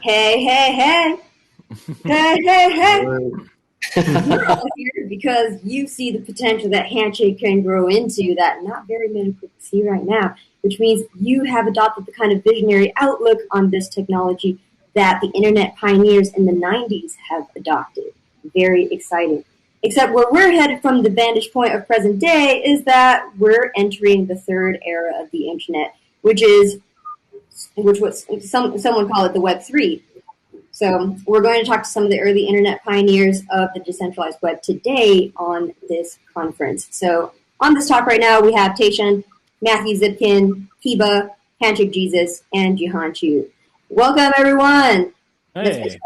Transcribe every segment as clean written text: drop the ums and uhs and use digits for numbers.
Hey, hey, hey. Hey, hey, hey. We're all here because you see the potential that Handshake can grow into that not very many people see right now, which means you have adopted the kind of visionary outlook on this technology that the internet pioneers in the 90s have adopted. Very exciting. Except where we're headed from the vantage point of present day is that we're entering the third era of the internet, which someone call it the Web 3. So we're going to talk to some of the early internet pioneers of the decentralized web today on this conference. So on this talk right now, we have Tieshun, Matthew Zipkin, Kiba, Handshake Jesus, and Jehan Chu. Welcome, everyone. Hey.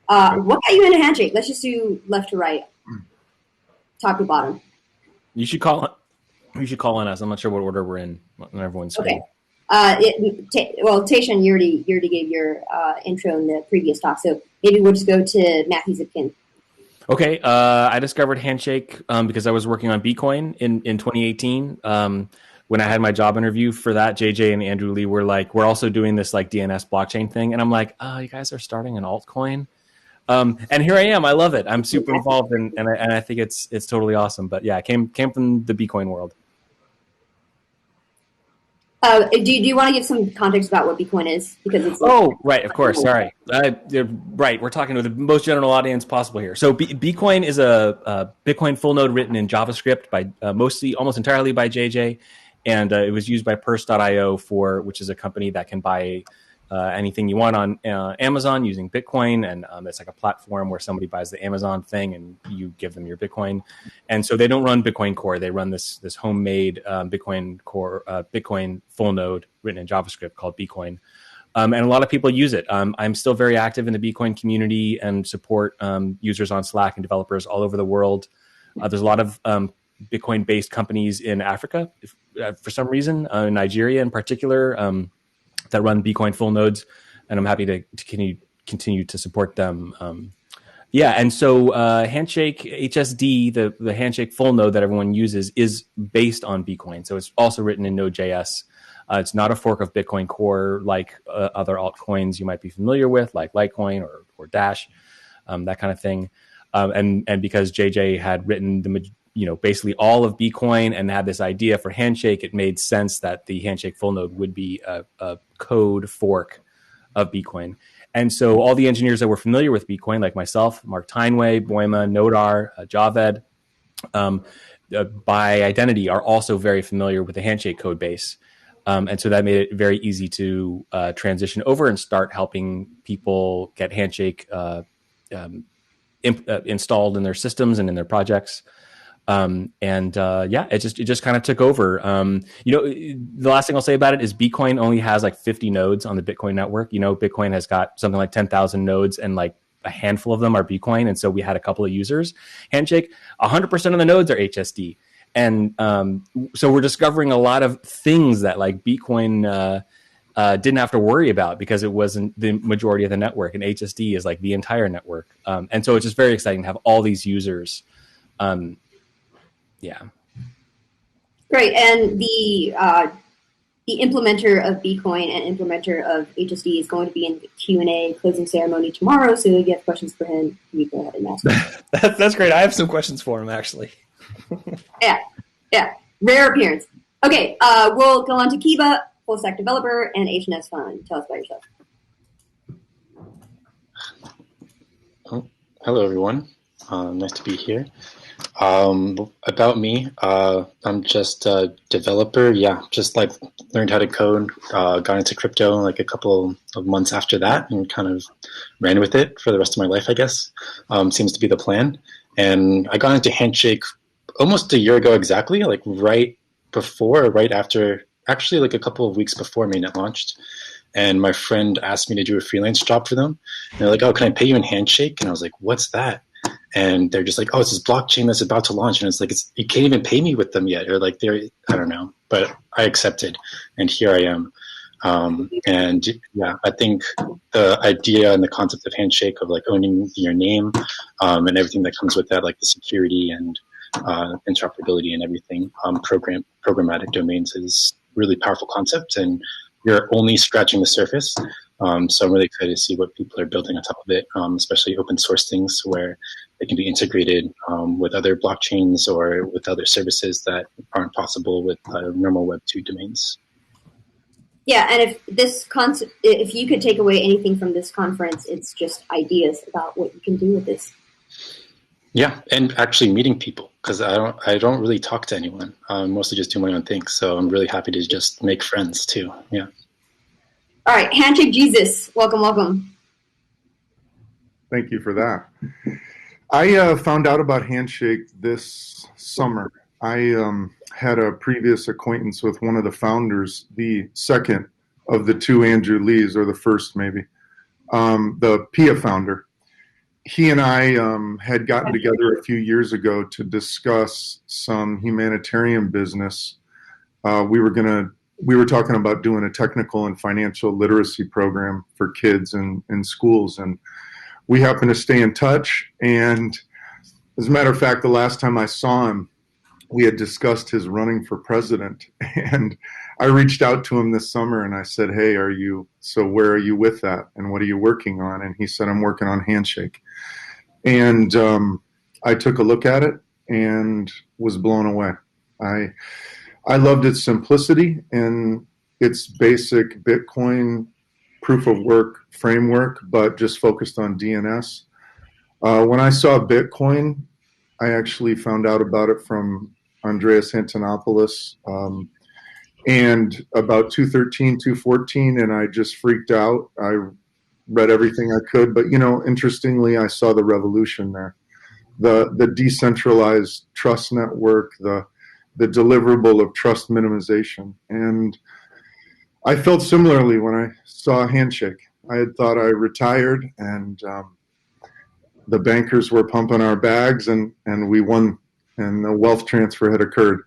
What got you into Handshake? Let's just do left to right, top to bottom. You should call on us. I'm not sure what order we're in when everyone's screen. Okay. Tieshun, you already gave your intro in the previous talk, so maybe we'll just go to Matthew Zipkin. Okay. I discovered Handshake because I was working on Bitcoin in 2018. When I had my job interview for that, JJ and Andrew Lee were like, "We're also doing this like DNS blockchain thing," and I'm like, "Oh, you guys are starting an altcoin." And here I am. I love it. I'm super involved, and I think it's totally awesome. But yeah, I came from the Bitcoin world. Do you want to give some context about what Bitcoin is? Because it's right, of course. Sorry, right. We're talking to the most general audience possible here. So Bitcoin is a Bitcoin full node written in JavaScript by almost entirely by JJ, and it was used by Purse.io which is a company that can buy anything you want on Amazon using Bitcoin, and it's like a platform where somebody buys the Amazon thing and you give them your Bitcoin. And so they don't run Bitcoin Core; they run this homemade Bitcoin Core, Bitcoin full node written in JavaScript called Bitcoin. And a lot of people use it. I'm still very active in the Bitcoin community and support users on Slack and developers all over the world. There's a lot of Bitcoin-based companies in Africa, for some reason, in Nigeria in particular. That run Bitcoin full nodes, and I'm happy to continue to support them. And so Handshake HSD, the Handshake full node that everyone uses, is based on Bitcoin. So it's also written in Node.js. It's not a fork of Bitcoin Core like other altcoins you might be familiar with, like Litecoin or Dash, that kind of thing. And because JJ had written basically all of Bitcoin and had this idea for Handshake, it made sense that the Handshake full node would be a code fork of Bitcoin. And so all the engineers that were familiar with Bitcoin, like myself, Mark Tyneway, Boima, Nodar, Javed, by identity, are also very familiar with the Handshake code base. And so that made it very easy to transition over and start helping people get Handshake installed in their systems and in their projects. It just kind of took over. The last thing I'll say about it is Bitcoin only has like 50 nodes on the Bitcoin network. Bitcoin has got something like 10,000 nodes, and like a handful of them are Bitcoin. And so we had a couple of users. Handshake, 100% of the nodes are HSD. And so we're discovering a lot of things that like Bitcoin didn't have to worry about because it wasn't the majority of the network, and HSD is like the entire network. And so it's just very exciting to have all these users. Great. And the implementer of Bitcoin and implementer of HSD is going to be in the Q&A closing ceremony tomorrow. So if you have questions for him, you go ahead and ask him. That's great. I have some questions for him, actually. Yeah. Rare appearance. Okay. We'll go on to Kiba, full stack developer, and HNS Fund. Tell us about yourself. Hello, everyone. Nice to be here. About me, I'm just a developer. Just like learned how to code, got into crypto like a couple of months after that and kind of ran with it for the rest of my life, I guess. Seems to be the plan. And I got into Handshake almost a year ago exactly, like right after, actually like a couple of weeks before mainnet launched. And my friend asked me to do a freelance job for them. And they're like, "Oh, can I pay you in Handshake?" And I was like, "What's that?" And they're just like, "Oh, it's this blockchain that's about to launch." And it's like, you can't even pay me with them yet. Or like, I don't know. But I accepted, and here I am. I think the idea and the concept of Handshake, of like owning your name and everything that comes with that, like the security and interoperability and everything, programmatic domains, is really powerful concept. And you're only scratching the surface. So I'm really excited to see what people are building on top of it, especially open source things where they can be integrated with other blockchains or with other services that aren't possible with normal Web 2 domains. Yeah, and if you could take away anything from this conference, it's just ideas about what you can do with this. Yeah, and actually meeting people, because I don't really talk to anyone. I'm mostly just doing my own thing. So I'm really happy to just make friends too. Yeah. All right, Handshake Jesus, welcome, welcome. Thank you for that. I found out about Handshake this summer. I had a previous acquaintance with one of the founders, the second of the two Andrew Lees, or the first maybe, the PIA founder. He and I had gotten together a few years ago to discuss some humanitarian business. We were talking about doing a technical and financial literacy program for kids in schools, and we happened to stay in touch. And as a matter of fact, the last time I saw him, we had discussed his running for president, and I reached out to him this summer and I said, hey, where are you with that? And what are you working on? And he said, I'm working on Handshake. And I took a look at it and was blown away. I loved its simplicity and its basic Bitcoin proof of work framework, but just focused on DNS. When I saw Bitcoin, I actually found out about it from Andreas Antonopoulos and about 213, 214, and I just freaked out. I read everything I could, but interestingly, I saw the revolution there. The decentralized trust network, the deliverable of trust minimization. And I felt similarly when I saw Handshake. I had thought I retired and the bankers were pumping our bags and we won and the wealth transfer had occurred.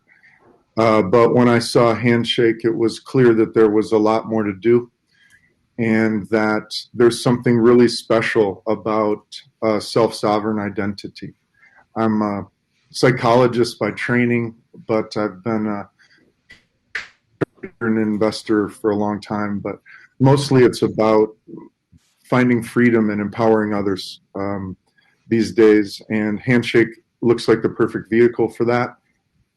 But when I saw Handshake, it was clear that there was a lot more to do and that there's something really special about self-sovereign identity. I'm a psychologist by training, but I've been an investor for a long time. But mostly it's about finding freedom and empowering others these days. And Handshake looks like the perfect vehicle for that.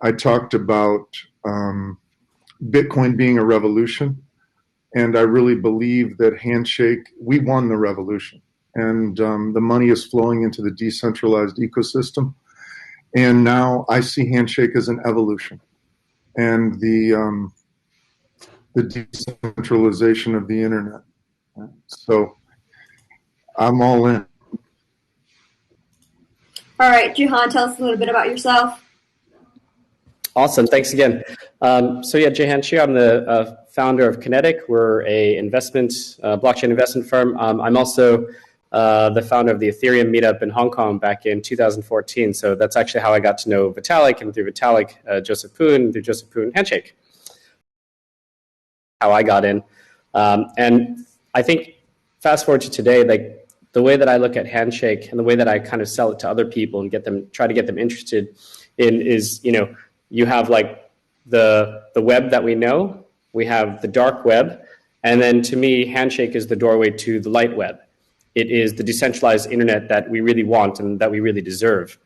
I talked about Bitcoin being a revolution. And I really believe that Handshake, we won the revolution. And the money is flowing into the decentralized ecosystem. And now I see Handshake as an evolution. And the decentralization of the internet. So I'm all in. All right, Jehan, tell us a little bit about yourself. Awesome, thanks again. So yeah, Jehan Chu, I'm the founder of Kenetic. We're a blockchain investment firm. I'm also the founder of the Ethereum meetup in Hong Kong back in 2014. So that's actually how I got to know Vitalik, and through Vitalik, Joseph Poon, through Joseph Poon, Handshake. How I got in. And I think fast forward to today, like the way that I look at Handshake and the way that I kind of sell it to other people and try to get them interested in is, you have like the web that we know, we have the dark web, and then to me, Handshake is the doorway to the light web. It is the decentralized internet that we really want and that we really deserve.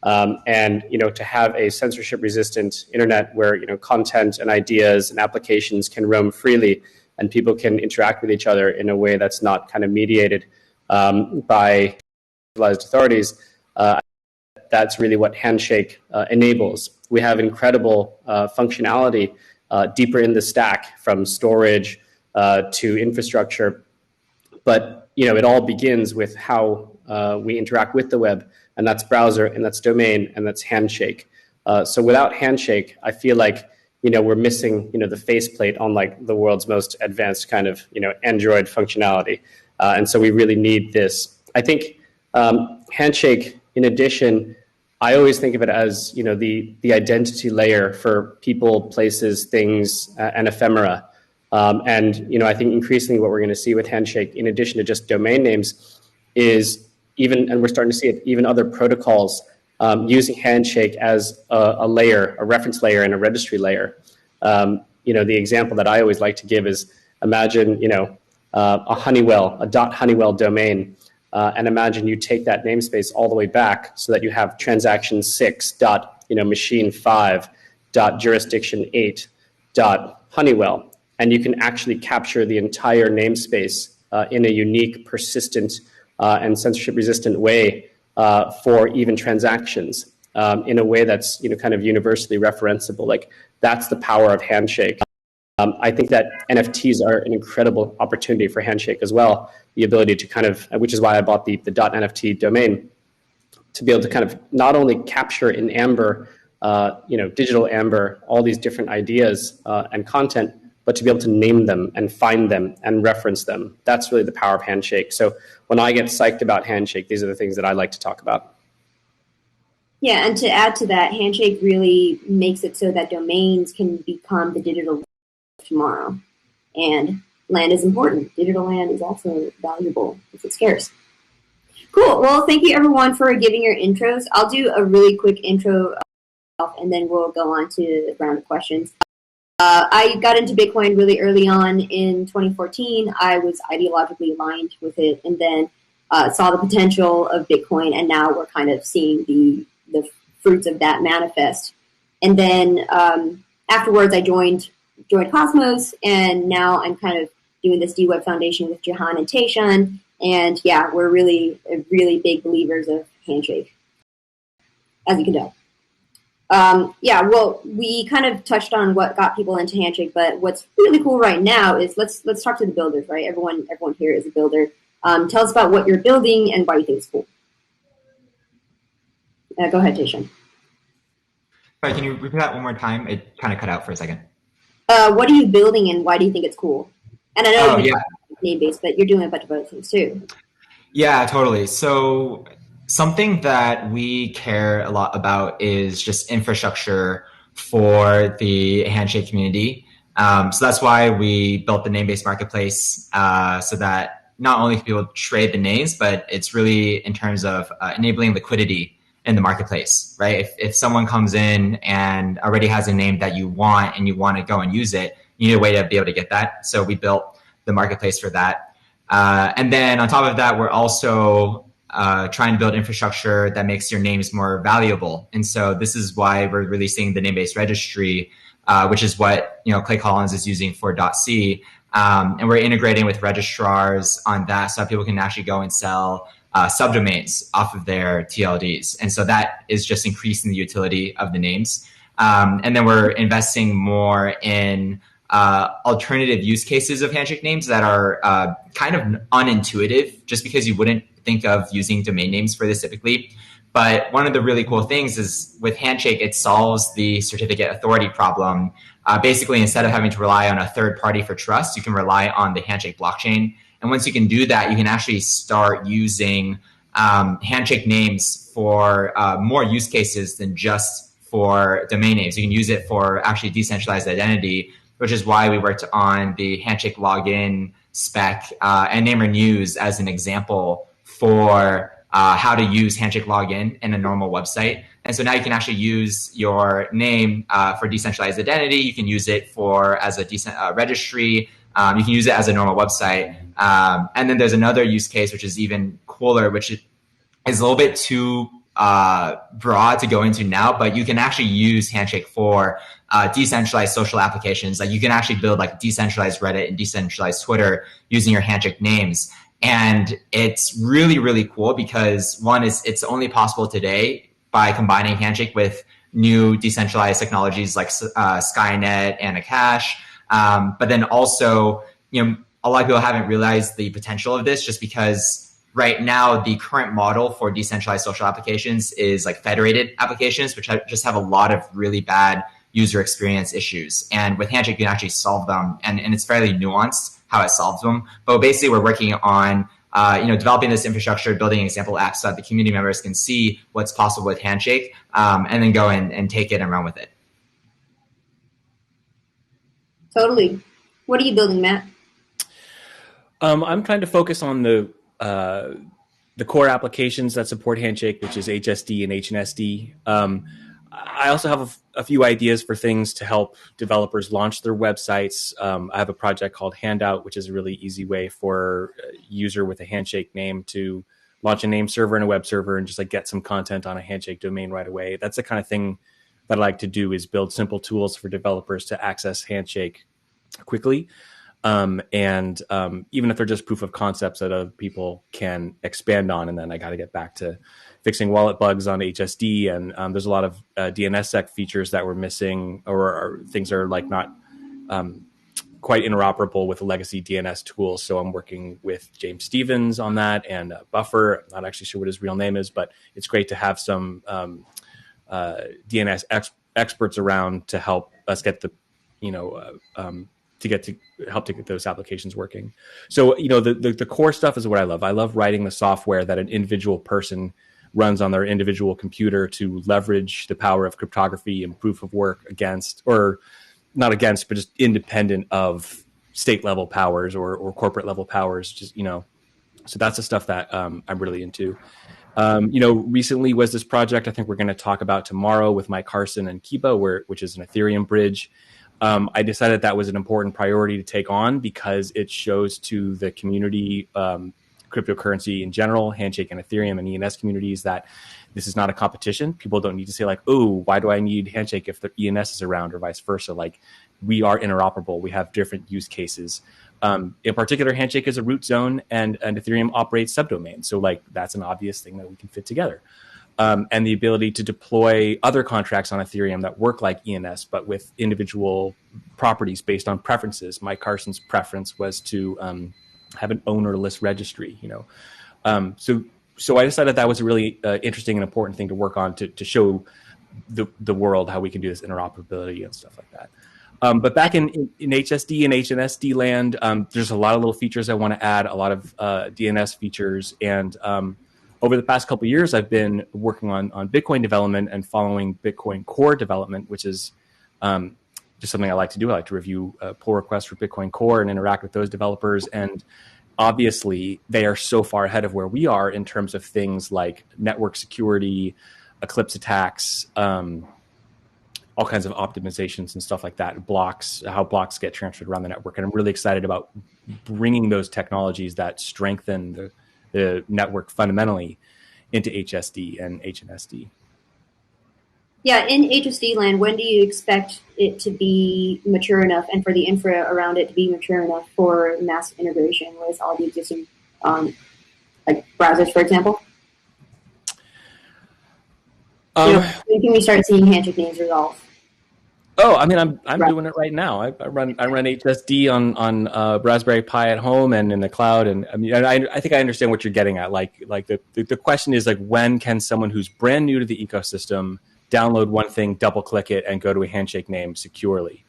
And to have a censorship-resistant internet where content and ideas and applications can roam freely and people can interact with each other in a way that's not kind of mediated by centralized authorities. That's really what Handshake enables. We have incredible functionality deeper in the stack, from storage to infrastructure. But it all begins with how we interact with the web, and that's browser, and that's domain, and that's Handshake. So without Handshake, I feel like we're missing the faceplate on like the world's most advanced kind of Android functionality, and so we really need this. I think Handshake, in addition, I always think of it as the identity layer for people, places, things, and ephemera. And I think increasingly what we're going to see with Handshake, in addition to just domain names, is and we're starting to see it, even other protocols using Handshake as a layer, a reference layer, and a registry layer. The example that I always like to give is, imagine a Honeywell, a .Honeywell domain, and imagine you take that namespace all the way back so that you have transaction 6 machine 5 jurisdiction 8 Honeywell, and you can actually capture the entire namespace in a unique, persistent, and censorship-resistant way for even transactions in a way that's kind of universally referenceable. Like, that's the power of Handshake. I think that NFTs are an incredible opportunity for Handshake as well. The ability to kind of, which is why I bought the .nft domain, to be able to kind of not only capture in Amber, digital Amber, all these different ideas and content, but to be able to name them and find them and reference them. That's really the power of Handshake. So when I get psyched about Handshake, these are the things that I like to talk about. Yeah, and to add to that, Handshake really makes it so that domains can become the digital tomorrow. And land is important. Digital land is also valuable if it's scarce. Cool. Well, thank you everyone for giving your intros. I'll do a really quick intro and then we'll go on to a round of questions. I got into Bitcoin really early on in 2014. I was ideologically aligned with it and then saw the potential of Bitcoin, and now we're kind of seeing the fruits of that manifest. And then afterwards I joined Cosmos, and now I'm kind of doing this dWeb Foundation with Jehan and Tieshun. And yeah, we're really big believers of Handshake, as you can tell. Well, we kind of touched on what got people into Handshake, but what's really cool right now is let's talk to the builders, right? Everyone here is a builder. Tell us about what you're building and why you think it's cool. Go ahead, Tieshun. Sorry, can you repeat that one more time? It kind of cut out for a second. What are you building and why do you think it's cool? And I know you're Namebase, but you're doing a bunch of other things too. Yeah, totally. So something that we care a lot about is just infrastructure for the Handshake community. So that's why we built the Namebase marketplace, so that not only can people trade the names, but it's really in terms of enabling liquidity in the marketplace, right? If someone comes in and already has a name that you want and you want to go and use it, you need a way to be able to get that. So we built the marketplace for that. And then on top of that, we're also trying to build infrastructure that makes your names more valuable. And so this is why we're releasing the Namebase registry, which is what Clay Collins is using for .c. And we're integrating with registrars on that so that people can actually go and sell subdomains off of their TLDs. And so that is just increasing the utility of the names. And then we're investing more in alternative use cases of Handshake names that are kind of unintuitive, just because you wouldn't think of using domain names for this typically. But one of the really cool things is with Handshake, it solves the certificate authority problem. Basically, instead of having to rely on a third party for trust, you can rely on the Handshake blockchain. And once you can do that, you can actually start using Handshake names for more use cases than just for domain names. You can use it for actually decentralized identity, which is why we worked on the Handshake login spec and Namer News as an example for how to use Handshake login in a normal website. And so now you can actually use your name for decentralized identity. You can use it as a registry. You can use it as a normal website. And then there's another use case, which is even cooler, which is a little bit too broad to go into now, but you can actually use Handshake for decentralized social applications. Like you can actually build like decentralized Reddit and decentralized Twitter using your Handshake names. And it's really, really cool because one is it's only possible today by combining Handshake with new decentralized technologies like Skynet and Akash. But then also, a lot of people haven't realized the potential of this just because right now the current model for decentralized social applications is like federated applications, which just have a lot of really bad user experience issues. And with Handshake, you can actually solve them. And it's fairly nuanced how it solves them. But basically, we're working on developing this infrastructure, building example apps so that the community members can see what's possible with Handshake, and then go and take it and run with it. Totally. What are you building, Matt? I'm trying to focus on the core applications that support Handshake, which is HSD and HNSD. I also have a few ideas for things to help developers launch their websites. I have a project called Handout, which is a really easy way for a user with a Handshake name to launch a name server and a web server and just like get some content on a Handshake domain right away. That's the kind of thing that I like to do, is build simple tools for developers to access Handshake quickly. And even if they're just proof of concepts that other people can expand on. And then I got to get back to fixing wallet bugs on HSD. And there's a lot of DNSSEC features that were missing, or things are like not quite interoperable with legacy DNS tools. So I'm working with James Stevens on that, and Buffer. I'm not actually sure what his real name is, but it's great to have some DNS experts around to help us get the, to help to get those applications working. So, the core stuff is what I love. I love writing the software that an individual person runs on their individual computer to leverage the power of cryptography and proof of work against, or not against, but just independent of state level powers or corporate level powers. Just, so that's the stuff that I'm really into. Recently was this project I think we're going to talk about tomorrow with Mike Carson and Kiba, which is an Ethereum bridge. I decided that was an important priority to take on because it shows to the community, cryptocurrency in general, Handshake and Ethereum and ENS communities, that this is not a competition. People don't need to say like, oh, why do I need Handshake if the ENS is around, or vice versa. Like, we are interoperable. We have different use cases. In particular, Handshake is a root zone, and Ethereum operates subdomains. So like, that's an obvious thing that we can fit together. And the ability to deploy other contracts on Ethereum that work like ENS, but with individual properties based on preferences. Mike Carson's preference was to have an ownerless registry, So I decided that was a really interesting and important thing to work on to show the world how we can do this interoperability and stuff like that. But back in HSD and HNSD land, there's a lot of little features I want to add, a lot of DNS features. And over the past couple of years, I've been working on Bitcoin development and following Bitcoin Core development, which is just something I like to do. I like to review pull requests for Bitcoin Core and interact with those developers. And obviously, they are so far ahead of where we are in terms of things like network security, Eclipse attacks, all kinds of optimizations and stuff like that, blocks, how blocks get transferred around the network. And I'm really excited about bringing those technologies that strengthen the network fundamentally into HSD and HNSD. Yeah, in HSD land, when do you expect it to be mature enough and for the infra around it to be mature enough for mass integration with all the existing like browsers, for example? When can we start seeing Handshake names resolve? Oh, I mean, I'm doing it right now. I run HSD on Raspberry Pi at home and in the cloud, and I mean, I think I understand what you're getting at. Like the question is like, when can someone who's brand new to the ecosystem download one thing, double click it, and go to a Handshake name securely?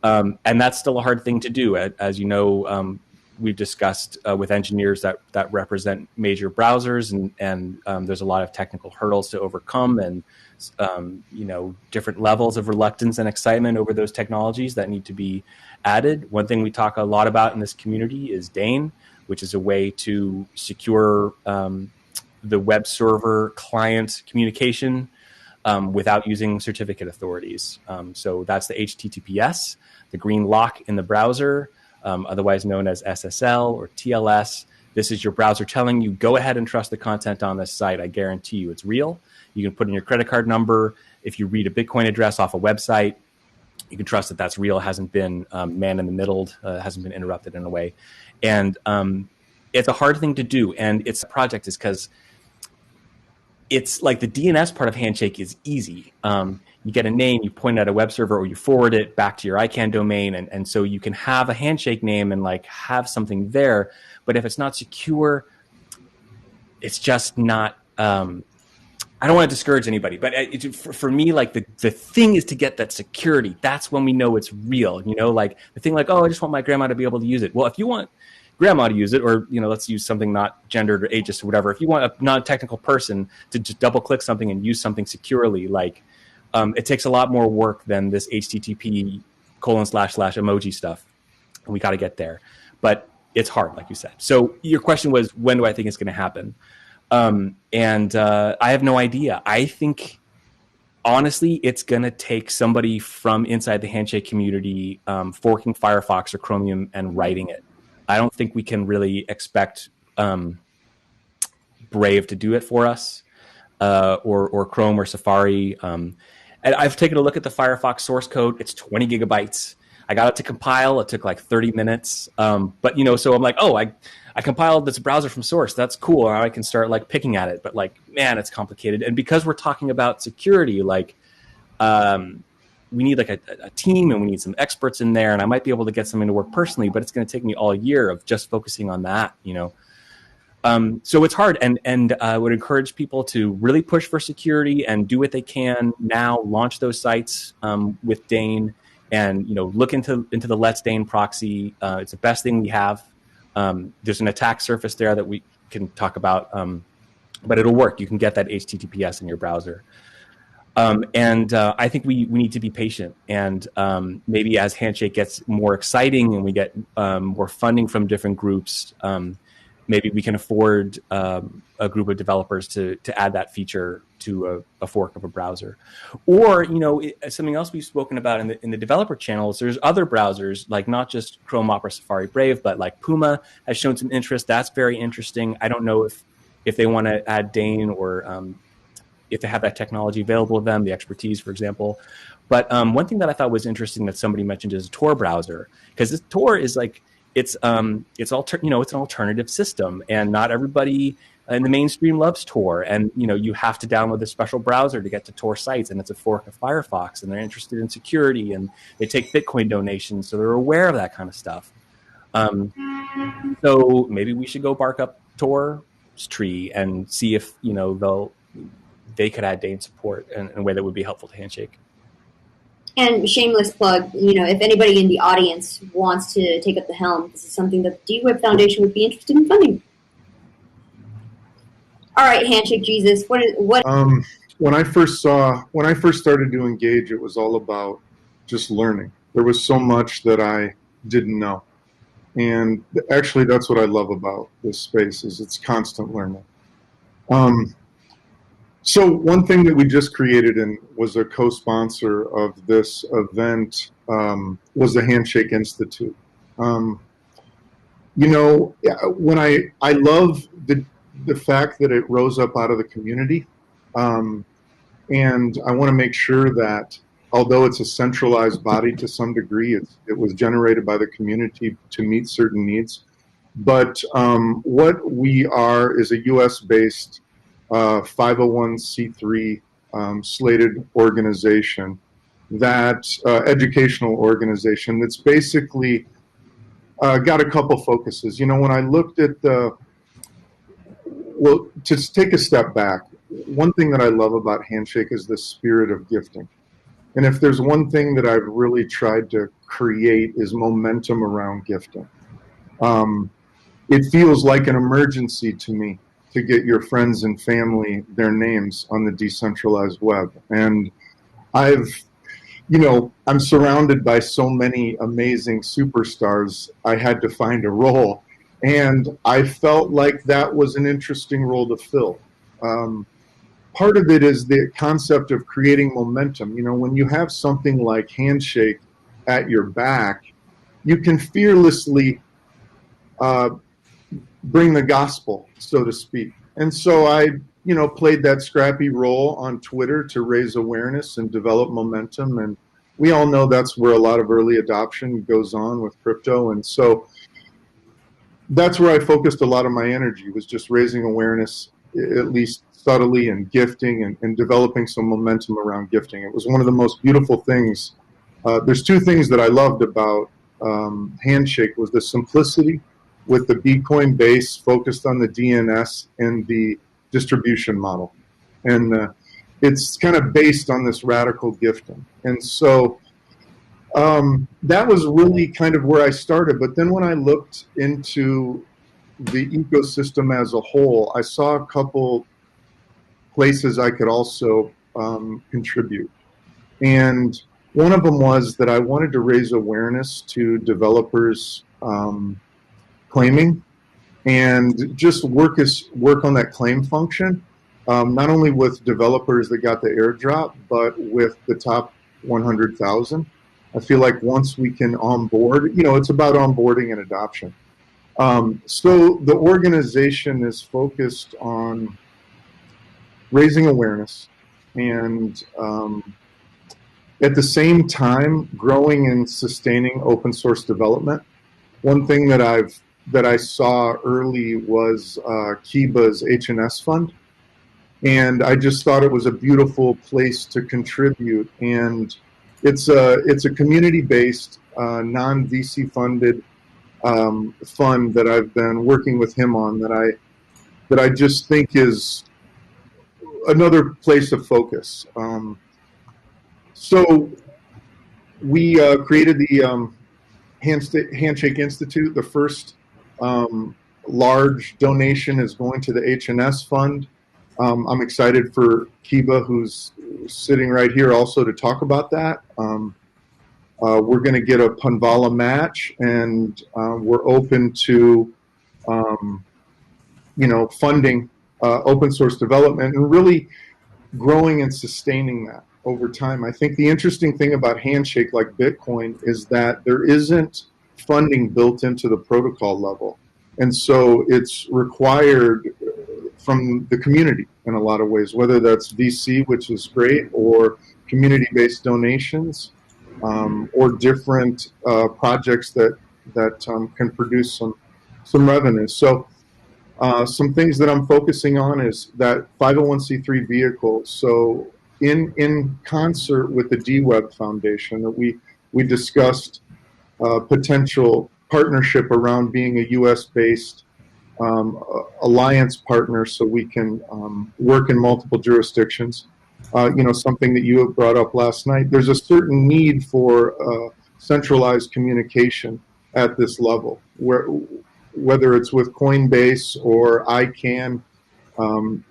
And that's still a hard thing to do, as you know. We've discussed with engineers that represent major browsers, and there's a lot of technical hurdles to overcome, and different levels of reluctance and excitement over those technologies that need to be added. One thing we talk a lot about in this community is Dane, which is a way to secure the web server client communication without using certificate authorities. So that's the HTTPS, the green lock in the browser, otherwise known as SSL or TLS. This is your browser telling you, go ahead and trust the content on this site. I guarantee you it's real. You can put in your credit card number. If you read a Bitcoin address off a website, you can trust that that's real, hasn't been man in the middle, hasn't been interrupted in a way. And it's a hard thing to do. And its project is because it's like the DNS part of Handshake is easy. You get a name, you point at a web server, or you forward it back to your ICANN domain. And so you can have a Handshake name and like have something there. But if it's not secure, it's just not, I don't want to discourage anybody, but for me, like the thing is to get that security. That's when we know it's real. Like the thing like, oh, I just want my grandma to be able to use it. Well, if you want grandma to use it, or, let's use something not gendered or ageist or whatever. If you want a non-technical person to just double click something and use something securely, like it takes a lot more work than this HTTP : emoji stuff. And we got to get there, but it's hard, like you said. So your question was, when do I think it's going to happen? And I have no idea. I think honestly, it's going to take somebody from inside the Handshake community forking Firefox or Chromium and writing it. I don't think we can really expect Brave to do it for us, or Chrome or Safari. And I've taken a look at the Firefox source code. It's 20 gigabytes. I got it to compile. It took like 30 minutes. But so I'm like, oh, I compiled this browser from source. That's cool. Now I can start like picking at it. But like, man, it's complicated. And because we're talking about security, like, we need like a team, and we need some experts in there. And I might be able to get something to work personally, but it's going to take me all year of just focusing on that. So it's hard, and I would encourage people to really push for security and do what they can now. Launch those sites with Dane, and look into the Let's Dane proxy. It's the best thing we have. There's an attack surface there that we can talk about, but it'll work. You can get that HTTPS in your browser. And I think we need to be patient, and maybe as Handshake gets more exciting and we get more funding from different groups, maybe we can afford a group of developers to add that feature to a fork of a browser. Or, something else we've spoken about in the developer channels, there's other browsers, like not just Chrome, Opera, Safari, Brave, but like Puma has shown some interest. That's very interesting. I don't know if they want to add Dane, or if they have that technology available to them, the expertise, for example. But one thing that I thought was interesting that somebody mentioned is a Tor browser, because this Tor is like, it's an alternative system, and not everybody in the mainstream loves Tor, and you have to download a special browser to get to Tor sites, and it's a fork of Firefox, and they're interested in security, and they take Bitcoin donations, so they're aware of that kind of stuff. So maybe we should go bark up Tor's tree and see if they could add Dane support in a way that would be helpful to Handshake. And shameless plug, if anybody in the audience wants to take up the helm, this is something that the dWeb Foundation would be interested in funding. All right, Handshake Jesus, what? When I first started to engage, it was all about just learning. There was so much that I didn't know, and actually, that's what I love about this space, is it's constant learning. So one thing that we just created and was a co-sponsor of this event was the Handshake Institute. When I love the fact that it rose up out of the community, and I want to make sure that although it's a centralized body to some degree, it was generated by the community to meet certain needs. But what we are is a U.S.-based 501c3 slated organization, educational organization that's basically got a couple focuses. When I looked at to take a step back, one thing that I love about Handshake is the spirit of gifting. And if there's one thing that I've really tried to create is momentum around gifting. It feels like an emergency to me to get your friends and family their names on the decentralized web. And I'm surrounded by so many amazing superstars, I had to find a role. And I felt like that was an interesting role to fill. Part of it is the concept of creating momentum. When you have something like Handshake at your back, you can fearlessly bring the gospel, so to speak. And so I, played that scrappy role on Twitter to raise awareness and develop momentum. And we all know that's where a lot of early adoption goes on with crypto. And so that's where I focused a lot of my energy, was just raising awareness, at least subtly, and gifting and developing some momentum around gifting. It was one of the most beautiful things. There's two things that I loved about Handshake, was the simplicity with the Bitcoin base focused on the DNS and the distribution model. And it's kind of based on this radical gifting. And so that was really kind of where I started. But then when I looked into the ecosystem as a whole, I saw a couple places I could also contribute. And one of them was that I wanted to raise awareness to developers claiming, and just work on that claim function. not only with developers that got the airdrop, but with the top 100,000. I feel like once we can onboard, it's about onboarding and adoption. So the organization is focused on raising awareness and at the same time growing and sustaining open source development. One thing that I saw early was Kiba's HNS fund, and I just thought it was a beautiful place to contribute. And it's a community-based, non-VC funded fund that I've been working with him on that I just think is another place of focus. So we created the Handshake Institute. The first large donation is going to the HNS fund. I'm excited for Kiba, who's sitting right here, also to talk about that. We're going to get a Panvala match, and we're open to, funding open source development and really growing and sustaining that over time. I think the interesting thing about Handshake, like Bitcoin, is that there isn't funding built into the protocol level. And so it's required from the community in a lot of ways, whether that's VC, which is great, or community-based donations, or different projects that can produce some revenue. So some things that I'm focusing on is that 501c3 vehicle. So in concert with the dWeb Foundation, that we discussed potential partnership around being a U.S.-based alliance partner, so we can work in multiple jurisdictions. Something that you brought up last night. There's a certain need for centralized communication at this level, whether it's with Coinbase or ICANN.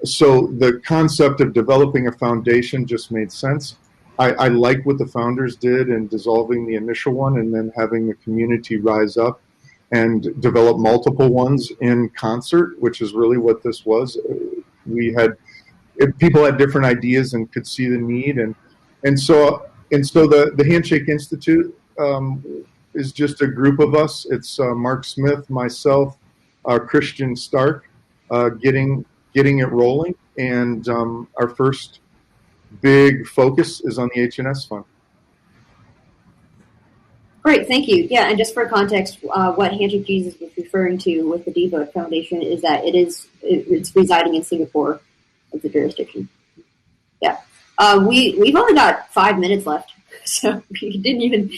So the concept of developing a foundation just made sense. I like what the founders did in dissolving the initial one and then having the community rise up and develop multiple ones in concert, which is really what this was. People had different ideas and could see the need, and so the Handshake Institute is just a group of us. It's Mark Smith, myself, Christian Stark, getting it rolling, and our first big focus is on the HNS fund. Great, thank you. Yeah, and just for context, what Handshake Jesus was referring to with the dWeb Foundation is that it's residing in Singapore as a jurisdiction. Yeah, we've only got 5 minutes left, so we didn't even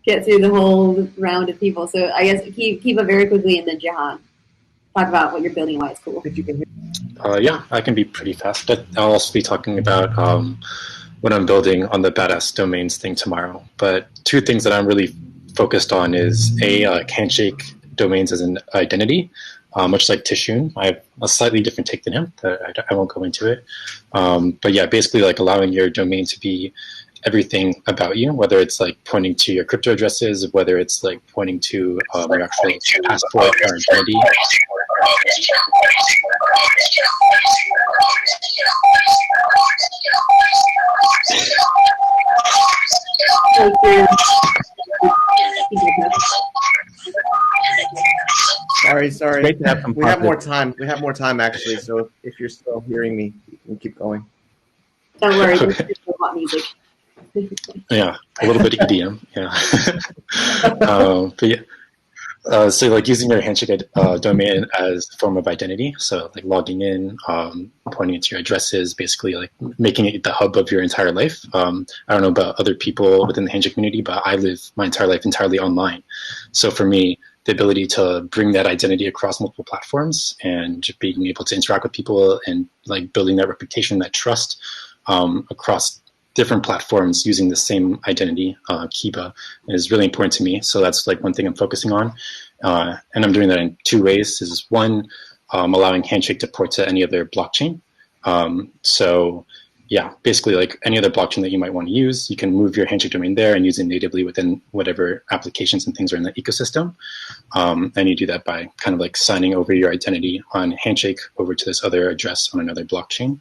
get through the whole round of people. So I guess keep it very quickly, and then Jehan, talk about what you're building and why it's cool. If you can. Yeah, I can be pretty fast. I'll also be talking about what I'm building on the Badass Domains thing tomorrow. But two things that I'm really focused on is Handshake Domains as an identity, much like Tieshun. I have a slightly different take than him, but I won't go into it. But yeah, basically like allowing your domain to be everything about you, whether it's like pointing to your crypto addresses, whether it's like pointing to your actual passport or identity. Sorry. We have more time. We have more time, actually. So if you're still hearing me, you can keep going. Don't worry, there's still hot music. Yeah, a little bit of EDM. Yeah, but yeah. So like using your Handshake domain as a form of identity. So like logging in, pointing it to your addresses, basically like making it the hub of your entire life. I don't know about other people within the Handshake community, but I live my entire life entirely online. So for me, the ability to bring that identity across multiple platforms and being able to interact with people and like building that reputation, that trust across different platforms using the same identity, Kiba, is really important to me. So that's like one thing I'm focusing on. And I'm doing that in two ways. This is one, allowing Handshake to port to any other blockchain. So yeah, basically like any other blockchain that you might want to use, you can move your Handshake domain there and use it natively within whatever applications and things are in the ecosystem. And you do that by kind of like signing over your identity on Handshake over to this other address on another blockchain.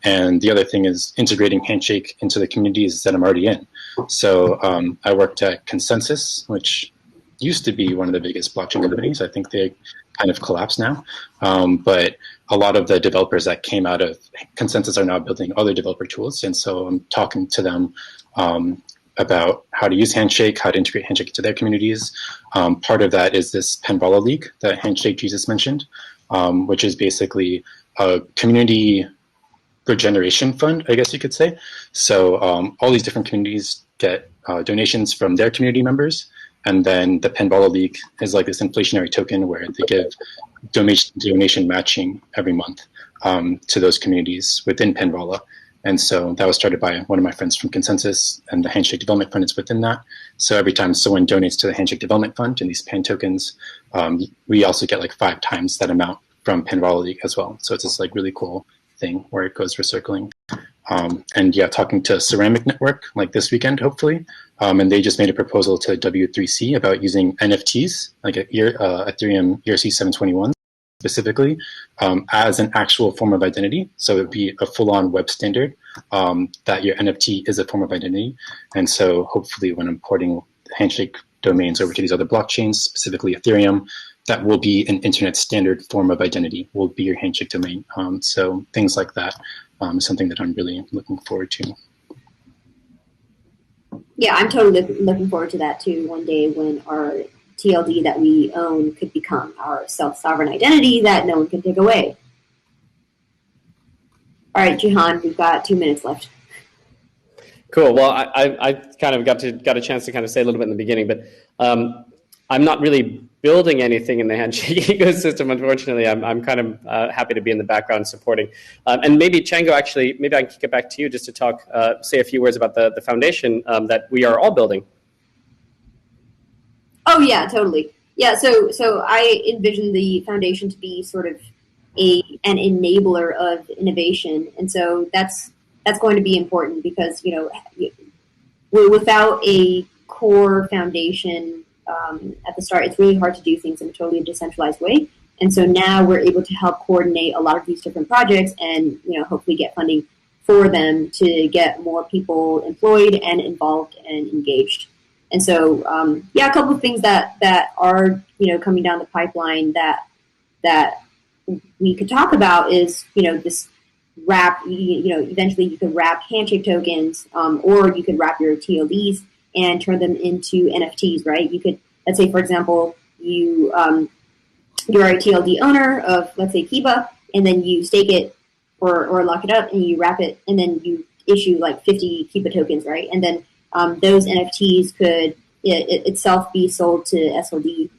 And the other thing is integrating Handshake into the communities that I'm already in. So I worked at ConSensys, which used to be one of the biggest blockchain companies. I think they kind of collapsed now. But a lot of the developers that came out of ConSensys are now building other developer tools. And so I'm talking to them about how to use Handshake, how to integrate Handshake into their communities. Part of that is this Penvala League that Handshake Jesus mentioned, which is basically a community regeneration fund, I guess you could say. So all these different communities get donations from their community members. And then the Penvala League is like this inflationary token where they give donation matching every month to those communities within Penvala. And so that was started by one of my friends from ConSensys, and the Handshake Development Fund is within that. So every time someone donates to the Handshake Development Fund and these Pen tokens, we also get like 5 times that amount from Penvala League as well. So it's this like really cool thing where it goes recircling. And yeah, talking to Ceramic Network like this weekend, hopefully. And they just made a proposal to W3C about using NFTs, like Ethereum ERC 721 specifically, as an actual form of identity. So it would be a full-on web standard that your NFT is a form of identity. And so hopefully when I'm porting Handshake domains over to these other blockchains, specifically Ethereum, that will be an internet standard form of identity, will be your Handshake domain. So things like that is something that I'm really looking forward to. Yeah, I'm totally looking forward to that too. One day when our TLD that we own could become our self-sovereign identity that no one can take away. All right, Jehan, we've got 2 minutes left. Cool. Well, I kind of got a chance to kind of say a little bit in the beginning, but I'm not really building anything in the Handshake ecosystem, unfortunately. I'm kind of happy to be in the background supporting. And maybe Chjango, actually, maybe I can kick it back to you just to talk, say a few words about the foundation that we are all building. Oh yeah, totally. Yeah, so I envision the foundation to be sort of an enabler of innovation, and so that's going to be important because without a core foundation at the start, it's really hard to do things in a totally decentralized way. And so now we're able to help coordinate a lot of these different projects and hopefully get funding for them to get more people employed and involved and engaged. And so, a couple of things that are coming down the pipeline that we could talk about is this wrap. Eventually you could wrap Handshake tokens, or you could wrap your TLDs and turn them into NFTs. Right? You could, let's say, for example, you're a TLD owner of, let's say, Kiba, and then you stake it or lock it up, and you wrap it, and then you issue like 50 Kiba tokens, right? And then those NFTs could itself be sold to SLD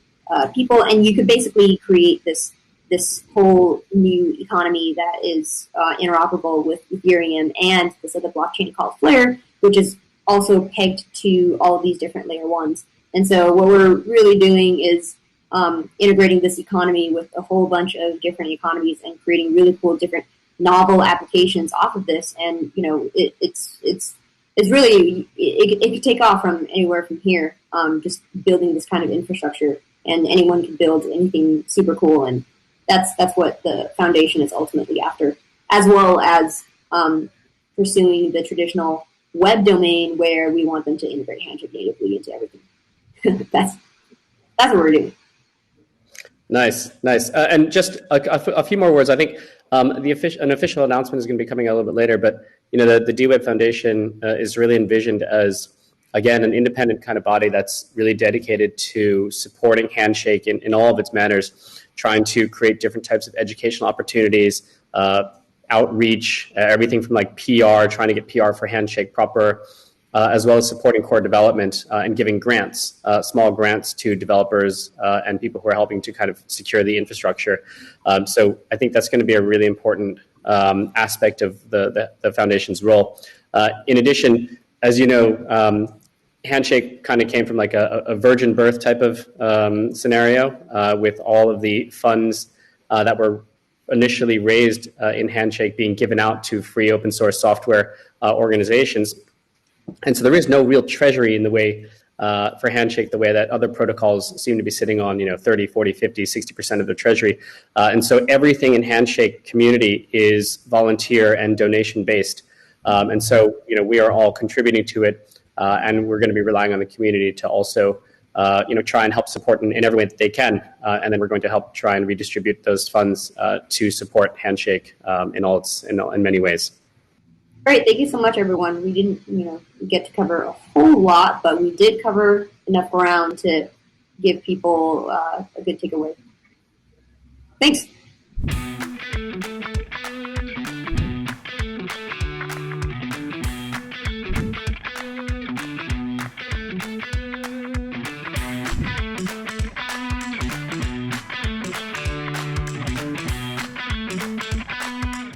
people, and you could basically create this whole new economy that is interoperable with Ethereum and this other blockchain called Flare, which is also pegged to all of these different layer ones. And so what we're really doing is integrating this economy with a whole bunch of different economies and creating really cool, different novel applications off of this. And it's really, it could take off from anywhere from here, just building this kind of infrastructure, and anyone can build anything super cool. And that's what the foundation is ultimately after, as well as pursuing the traditional web domain where we want them to integrate Handshake natively into everything. That's what we're doing. Nice. And just a few more words. I think an official announcement is going to be coming a little bit later, but the dWeb Foundation is really envisioned as, again, an independent kind of body that's really dedicated to supporting Handshake in all of its manners, trying to create different types of educational opportunities, outreach, everything from like PR, trying to get PR for Handshake proper, as well as supporting core development and giving grants, small grants to developers and people who are helping to kind of secure the infrastructure. So I think that's going to be a really important aspect of the foundation's role. In addition, as you know, Handshake kind of came from like a virgin birth type of scenario with all of the funds that were initially raised in Handshake being given out to free open source software organizations. And so there is no real treasury in the way for Handshake, the way that other protocols seem to be sitting on, 30, 40, 50, 60% of the treasury. And so everything in Handshake community is volunteer and donation based. And so, we are all contributing to it, and we're going to be relying on the community to also, try and help support in every way that they can. And then we're going to help try and redistribute those funds to support Handshake in many ways. Great, thank you so much, everyone. We didn't, get to cover a whole lot, but we did cover enough ground to give people a good takeaway. Thanks.